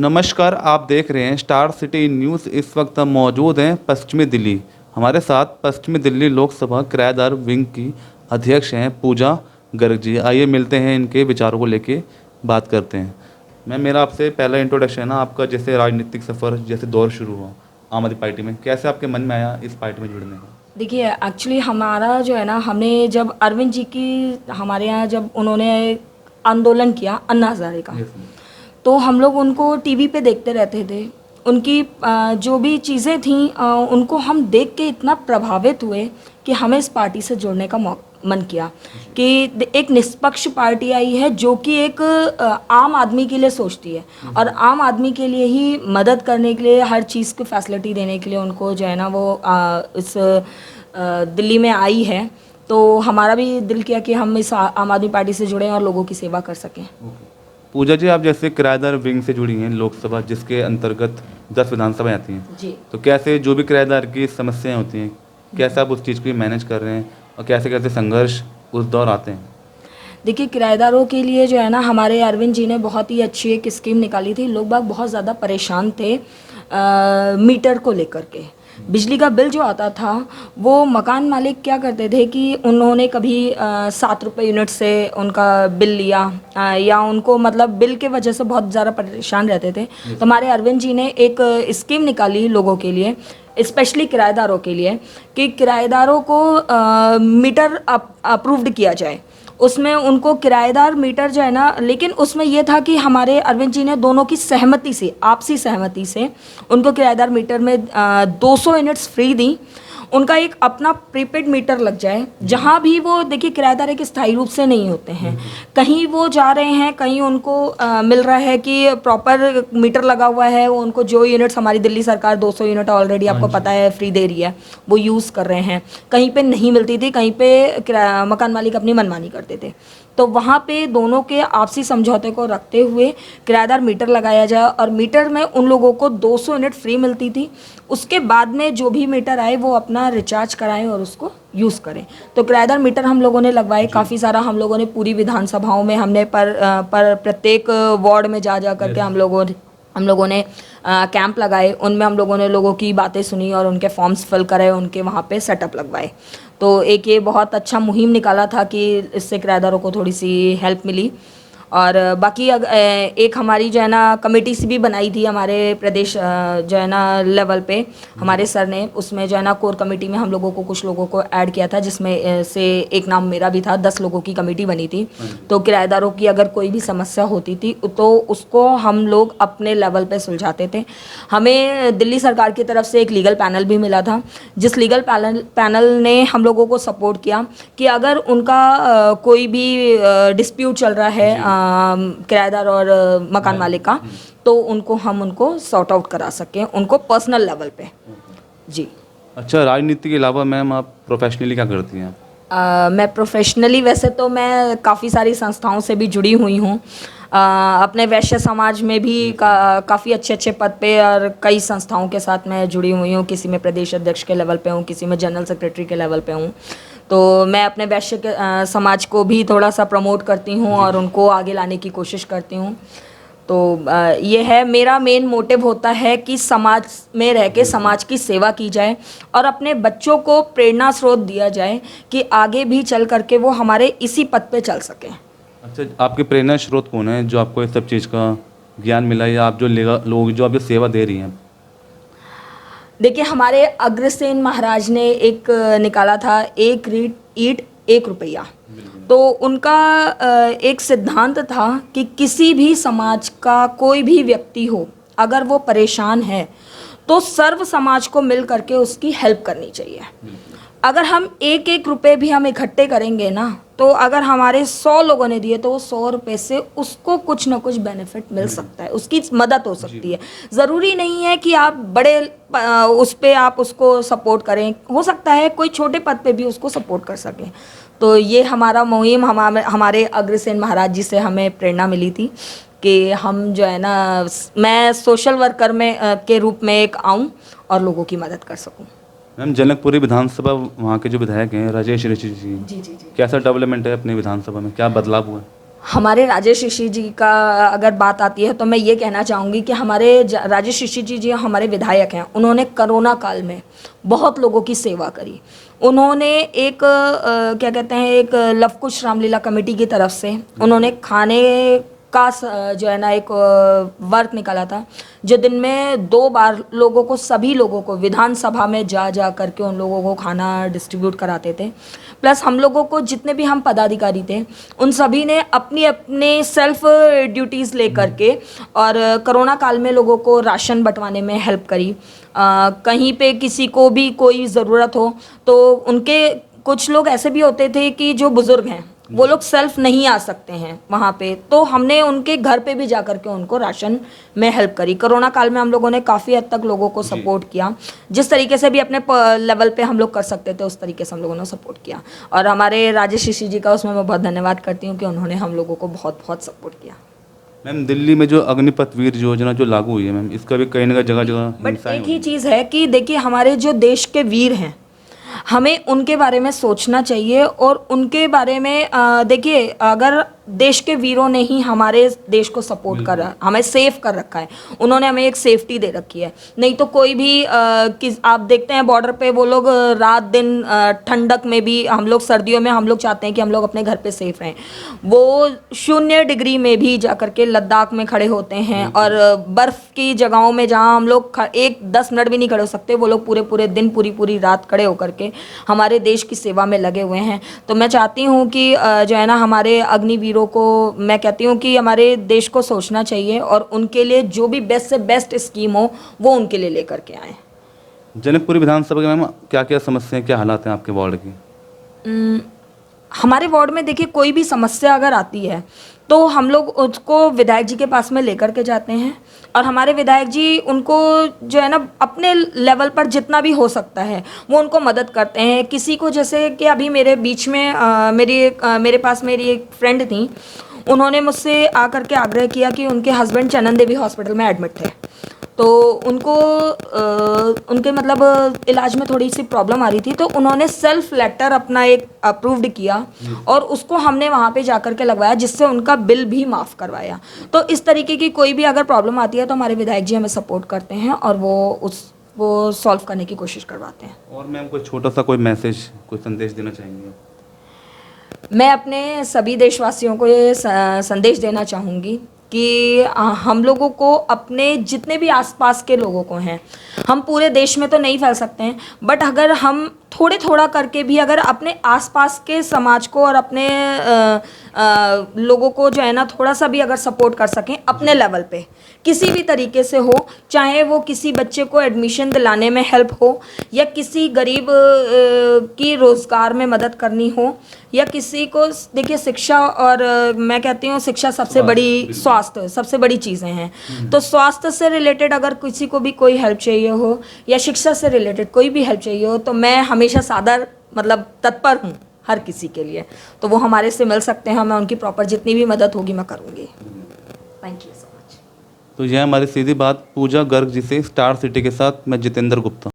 नमस्कार, आप देख रहे हैं स्टार सिटी न्यूज़। इस वक्त हम मौजूद हैं पश्चिमी दिल्ली। हमारे साथ पश्चिमी दिल्ली लोकसभा किराएदार विंग की अध्यक्ष हैं पूजा गर्ग जी। आइए मिलते हैं, इनके विचारों को लेके बात करते हैं। मैम, मेरा आपसे पहला इंट्रोडक्शन है ना, आपका जैसे राजनीतिक सफ़र जैसे दौर शुरू हुआ आम आदमी पार्टी में, कैसे आपके मन में आया इस पार्टी में जुड़ने का? देखिए, एक्चुअली हमारा जो है ना, हमने जब अरविंद जी की हमारे यहाँ जब उन्होंने आंदोलन किया अन्ना हज़ारे का, तो हम लोग उनको टीवी पे देखते रहते थे। उनकी जो भी चीज़ें थीं उनको हम देख के इतना प्रभावित हुए कि हमें इस पार्टी से जुड़ने का मन किया कि एक निष्पक्ष पार्टी आई है जो कि एक आम आदमी के लिए सोचती है और आम आदमी के लिए ही मदद करने के लिए, हर चीज़ को फैसिलिटी देने के लिए उनको जो है ना वो इस दिल्ली में आई है। तो हमारा भी दिल किया कि हम इस आम आदमी पार्टी से जुड़ें और लोगों की सेवा कर सकें। पूजा जी, आप जैसे किराएदार विंग से जुड़ी हैं लोकसभा, जिसके अंतर्गत 10 विधानसभाएं आती हैं जी। तो कैसे जो भी किराएदार की समस्याएं होती हैं, कैसे आप उस चीज़ को मैनेज कर रहे हैं और कैसे कैसे संघर्ष उस दौर आते हैं? देखिए, किराएदारों के लिए जो है ना, हमारे अरविंद जी ने बहुत ही अच्छी एक स्कीम निकाली थी। लोग बाग बहुत ज़्यादा परेशान थे मीटर को लेकर के। बिजली का बिल जो आता था, वो मकान मालिक क्या करते थे कि उन्होंने कभी 7 रुपये यूनिट से उनका बिल लिया या उनको मतलब बिल के वजह से बहुत ज़्यादा परेशान रहते थे। तो हमारे अरविंद जी ने एक स्कीम निकाली लोगों के लिए, स्पेशली किराएदारों के लिए, कि किराएदारों को मीटर अप्रूव्ड किया जाए। उसमें उनको किराएदार मीटर जो है ना, लेकिन उसमें यह था कि हमारे अरविंद जी ने दोनों की सहमति से, आपसी सहमति से उनको किराएदार मीटर में 200 यूनिट्स फ्री दी। उनका एक अपना प्रीपेड मीटर लग जाए, जहाँ भी वो, देखिए किराएदार एक स्थायी रूप से नहीं होते हैं, कहीं वो जा रहे हैं, कहीं उनको मिल रहा है कि प्रॉपर मीटर लगा हुआ है, वो उनको जो यूनिट्स हमारी दिल्ली सरकार 200 यूनिट ऑलरेडी आपको पता है फ्री दे रही है, वो यूज़ कर रहे हैं। कहीं पे नहीं मिलती थी, कहीं पे मकान मालिक अपनी मनमानी करते थे। तो वहाँ पे दोनों के आपसी समझौते को रखते हुए किराएदार मीटर लगाया जाए और मीटर में उन लोगों को 200 यूनिट फ्री मिलती थी। उसके बाद में जो भी मीटर आए वो अपना रिचार्ज कराएं और उसको यूज़ करें। तो किराएदार मीटर हम लोगों ने लगवाए काफ़ी सारा। हम लोगों ने पूरी विधानसभाओं में हमने पर प्रत्येक वार्ड में जा करके हम लोगों ने कैंप लगाए। उनमें हम लोगों ने लोगों की बातें सुनी और उनके फॉर्म्स फिल कराए, उनके वहाँ पे सेटअप लगवाए। तो एक ये बहुत अच्छा मुहिम निकाला था कि इससे किराएदारों को थोड़ी सी हेल्प मिली। और बाकी एक हमारी जो है ना कमेटी सी भी बनाई थी हमारे प्रदेश जो है ना लेवल पे हमारे सर ने। उसमें जो है ना कोर कमेटी में हम लोगों को, कुछ लोगों को ऐड किया था, जिसमें से एक नाम मेरा भी था। 10 लोगों की कमेटी बनी थी। तो किराएदारों की अगर कोई भी समस्या होती थी तो उसको हम लोग अपने लेवल पे सुलझाते थे। हमें दिल्ली सरकार की तरफ से एक लीगल पैनल भी मिला था, जिस लीगल पैनल ने हम लोगों को सपोर्ट किया कि अगर उनका कोई भी डिस्प्यूट चल रहा है किराएदार और मकान मालिक का, तो उनको सॉर्ट आउट करा सकें, उनको पर्सनल लेवल पे। जी। अच्छा, राजनीति के अलावा मैम आप प्रोफेशनली क्या करती हैं? मैं प्रोफेशनली वैसे तो मैं काफ़ी सारी संस्थाओं से भी जुड़ी हुई हूँ। अपने वैश्य समाज में भी काफ़ी अच्छे पद पे और कई संस्थाओं के साथ मैं जुड़ी हुई हूँ। किसी में प्रदेश अध्यक्ष के लेवल पे हूँ, किसी में जनरल सेक्रेटरी के लेवल पे हूँ। तो मैं अपने वैश्य के समाज को भी थोड़ा सा प्रमोट करती हूँ और उनको आगे लाने की कोशिश करती हूँ। तो ये है, मेरा मेन मोटिव होता है कि समाज में रह के समाज की सेवा की जाए और अपने बच्चों को प्रेरणा स्रोत दिया जाए कि आगे भी चल करके वो हमारे इसी पद पे चल सकें। अच्छा, आपके प्रेरणा स्रोत कौन है जो आपको इस सब चीज़ का ज्ञान मिला, या आप जो लोग जो आपको सेवा दे रही हैं? देखिए, हमारे अग्रसेन महाराज ने एक निकाला था, एक ईंट 1 रुपया। तो उनका एक सिद्धांत था कि किसी भी समाज का कोई भी व्यक्ति हो, अगर वो परेशान है तो सर्व समाज को मिल करके उसकी हेल्प करनी चाहिए। अगर हम 1-1 रुपये भी हम इकट्ठे करेंगे ना, तो अगर हमारे 100 लोगों ने दिए तो वो 100 रुपये से उसको कुछ ना कुछ बेनिफिट मिल सकता है, उसकी मदद हो सकती है। ज़रूरी नहीं है कि आप बड़े उस पर आप उसको सपोर्ट करें, हो सकता है कोई छोटे पद पे भी उसको सपोर्ट कर सकें। तो ये हमारा मुहिम हमारे अग्रसेन महाराज जी से हमें प्रेरणा मिली थी कि हम जो है ना, मैं सोशल वर्कर में के रूप में एक आऊँ और लोगों की मदद कर सकूँ। मैम, जनकपुरी विधानसभा, वहाँ के जो विधायक हैं राजेश ऋषि जी, जी। कैसा डेवलपमेंट है अपनी विधानसभा में, क्या बदलाव हुआ? हमारे राजेश ऋषि जी का अगर बात आती है तो मैं ये कहना चाहूँगी कि हमारे राजेश ऋषि जी जी हमारे विधायक हैं। उन्होंने कोरोना काल में बहुत लोगों की सेवा करी। उन्होंने एक क्या कहते हैं, एक लव कुश रामलीला कमेटी की तरफ से उन्होंने खाने का जो है ना एक वर्क निकाला था, जो दिन में 2 बार लोगों को, सभी लोगों को विधानसभा में जा करके उन लोगों को खाना डिस्ट्रीब्यूट कराते थे। प्लस हम लोगों को जितने भी हम पदाधिकारी थे उन सभी ने अपनी अपने सेल्फ ड्यूटीज़ ले करके और कोरोना काल में लोगों को राशन बंटवाने में हेल्प करी। कहीं पे किसी को भी कोई ज़रूरत हो तो उनके, कुछ लोग ऐसे भी होते थे कि जो बुज़ुर्ग हैं वो लोग सेल्फ नहीं आ सकते हैं वहाँ पे, तो हमने उनके घर पे भी जा कर के उनको राशन में हेल्प करी। कोरोना काल में हम लोगों ने काफ़ी हद तक लोगों को सपोर्ट किया। जिस तरीके से भी अपने लेवल पे हम लोग कर सकते थे उस तरीके से हम लोगों ने सपोर्ट किया। और हमारे राजेश ऋषि जी का उसमें मैं बहुत धन्यवाद करती हूँ कि उन्होंने हम लोगों को बहुत बहुत सपोर्ट किया। मैम, दिल्ली में जो अग्निपथ वीर योजना जो लागू हुई है मैम, इसका भी कहीं ना कहीं जगह जगह बट एक ही चीज़ है कि देखिए, हमारे जो देश के वीर हैं हमें उनके बारे में सोचना चाहिए और उनके बारे में देखिए, अगर देश के वीरों ने ही हमारे देश को सपोर्ट करा, हमें सेफ कर रखा है, उन्होंने हमें एक सेफ्टी दे रखी है। नहीं तो कोई भी आप देखते हैं बॉर्डर पे वो लोग रात दिन ठंडक में भी, हम लोग सर्दियों में हम लोग चाहते हैं कि हम लोग अपने घर पे सेफ रहें, वो 0 डिग्री में भी जा कर के लद्दाख में खड़े होते हैं और बर्फ़ की जगहों में जहाँ हम लोग 10 मिनट भी नहीं खड़े हो सकते, वो लोग पूरे पूरे दिन पूरी रात खड़े होकर के हमारे देश की सेवा में लगे हुए हैं। तो मैं चाहती हूँ कि जो है ना, हमारे अग्निवीरों को मैं कहती हूँ कि हमारे देश को सोचना चाहिए और उनके लिए जो भी बेस्ट से बेस्ट स्कीम हो वो उनके लिए लेकर के आए। जनकपुरी विधानसभा के मैम क्या क्या समस्याएं, क्या हालात हैं आपके वार्ड की? हमारे वार्ड में देखिए, कोई भी समस्या अगर आती है तो हम लोग उसको विधायक जी के पास में लेकर के जाते हैं और हमारे विधायक जी उनको जो है ना अपने लेवल पर जितना भी हो सकता है वो उनको मदद करते हैं। किसी को, जैसे कि अभी मेरे बीच में मेरे पास मेरी एक फ्रेंड थी, उन्होंने मुझसे आकर के आग्रह किया कि उनके हस्बैंड चनन देवी हॉस्पिटल में एडमिट थे, तो उनको उनके मतलब इलाज में थोड़ी सी प्रॉब्लम आ रही थी, तो उन्होंने सेल्फ लेटर अपना एक अप्रूव्ड किया और उसको हमने वहाँ पे जाकर के लगवाया, जिससे उनका बिल भी माफ़ करवाया। तो इस तरीके की कोई भी अगर प्रॉब्लम आती है तो हमारे विधायक जी हमें सपोर्ट करते हैं और वो सॉल्व करने की कोशिश करवाते हैं। और मैम, कोई छोटा सा कोई मैसेज, कोई संदेश देना चाहेंगे? मैं अपने सभी देशवासियों को ये संदेश देना चाहूँगी कि हम लोगों को, अपने जितने भी आसपास के लोगों को हैं, हम पूरे देश में तो नहीं फैल सकते हैं, बट अगर हम थोड़ा करके भी अगर अपने आसपास के समाज को और अपने लोगों को जो है ना थोड़ा सा भी अगर सपोर्ट कर सकें अपने लेवल पे, किसी भी तरीके से हो, चाहे वो किसी बच्चे को एडमिशन दिलाने में हेल्प हो या किसी गरीब की रोज़गार में मदद करनी हो या किसी को, देखिए शिक्षा, और मैं कहती हूँ शिक्षा सबसे बड़ी, स्वास्थ्य सबसे बड़ी चीज़ें हैं। तो स्वास्थ्य से रिलेटेड अगर किसी को भी कोई हेल्प चाहिए हो या शिक्षा से रिलेटेड कोई भी हेल्प चाहिए हो तो मैं हमेशा सादर मतलब तत्पर हूँ हर किसी के लिए। तो वो हमारे से मिल सकते हैं, मैं उनकी प्रॉपर जितनी भी मदद होगी मैं करूँगी। Thank you so much. तो यह हमारी सीधी बात पूजा गर्ग जी से, स्टार सिटी के साथ मैं जितेंद्र गुप्ता।